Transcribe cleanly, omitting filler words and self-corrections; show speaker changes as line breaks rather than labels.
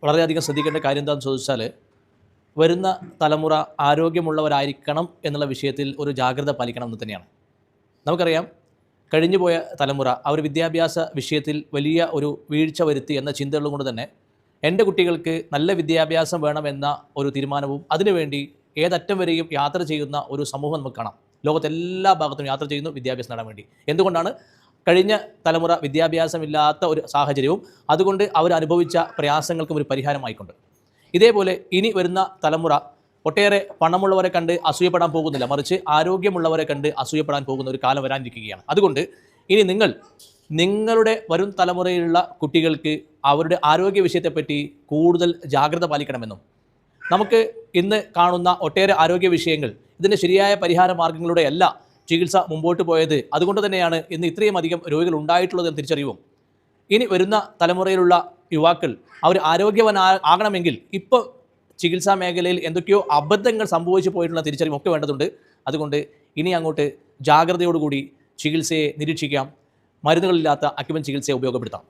വളരെയധികം ശ്രദ്ധിക്കേണ്ട കാര്യം എന്താണെന്ന് ചോദിച്ചാൽ, വരുന്ന തലമുറ ആരോഗ്യമുള്ളവരായിരിക്കണം എന്നുള്ള വിഷയത്തിൽ ഒരു ജാഗ്രത പാലിക്കണം എന്ന് തന്നെയാണ്. നമുക്കറിയാം, കഴിഞ്ഞുപോയ തലമുറ അവർ വിദ്യാഭ്യാസ വിഷയത്തിൽ വലിയ ഒരു വീഴ്ച വരുത്തി എന്ന ചിന്തകളും കൊണ്ട് തന്നെ എൻ്റെ കുട്ടികൾക്ക് നല്ല വിദ്യാഭ്യാസം വേണമെന്ന ഒരു തീരുമാനവും അതിനുവേണ്ടി ഏതറ്റം വരെയും യാത്ര ചെയ്യുന്ന ഒരു സമൂഹം നമുക്ക് കാണാം. ലോകത്തെല്ലാ ഭാഗത്തും യാത്ര ചെയ്യുന്നു വിദ്യാഭ്യാസം നേടാൻ വേണ്ടി. എന്തുകൊണ്ടാണ്? കഴിഞ്ഞ തലമുറ വിദ്യാഭ്യാസമില്ലാത്ത ഒരു സാഹചര്യവും അതുകൊണ്ട് അവർ അനുഭവിച്ച പ്രയാസങ്ങൾക്കും ഒരു പരിഹാരമായിക്കൊണ്ട്. ഇതേപോലെ ഇനി വരുന്ന തലമുറ ഒട്ടേറെ പണമുള്ളവരെ കണ്ട് അസൂയപ്പെടാൻ പോകുന്നില്ല, മറിച്ച് ആരോഗ്യമുള്ളവരെ കണ്ട് അസൂയപ്പെടാൻ പോകുന്ന ഒരു കാലം വരാനിരിക്കുകയാണ്. അതുകൊണ്ട് ഇനി നിങ്ങളുടെ വരും തലമുറയിലുള്ള കുട്ടികൾക്ക് അവരുടെ ആരോഗ്യ വിഷയത്തെപ്പറ്റി കൂടുതൽ ജാഗ്രത പാലിക്കണമെന്നും, നമുക്ക് ഇന്ന് കാണുന്ന ഒട്ടേറെ ആരോഗ്യ വിഷയങ്ങൾ ഇതിൻ്റെ ശരിയായ പരിഹാര മാർഗങ്ങളുടെയല്ല ചികിത്സ മുമ്പോട്ട് പോയത്, അതുകൊണ്ട് തന്നെയാണ് ഇന്ന് ഇത്രയും അധികം രോഗികൾ ഉണ്ടായിട്ടുള്ളതെന്ന് തിരിച്ചറിവും. ഇനി വരുന്ന തലമുറയിലുള്ള യുവാക്കൾ അവർ ആരോഗ്യവാനാകണമെങ്കിൽ ഇപ്പോൾ ചികിത്സാ മേഖലയിൽ എന്തൊക്കെയോ അബദ്ധങ്ങൾ സംഭവിച്ചു പോയിട്ടുള്ള തിരിച്ചറിവൊക്കെ വേണ്ടതുണ്ട്. അതുകൊണ്ട് ഇനി അങ്ങോട്ട് ജാഗ്രതയോടുകൂടി ചികിത്സയെ നിരീക്ഷിക്കാം, മരുന്നുകളില്ലാത്ത അക്യുപഞ്ചർ ചികിത്സയെ ഉപയോഗപ്പെടുത്താം.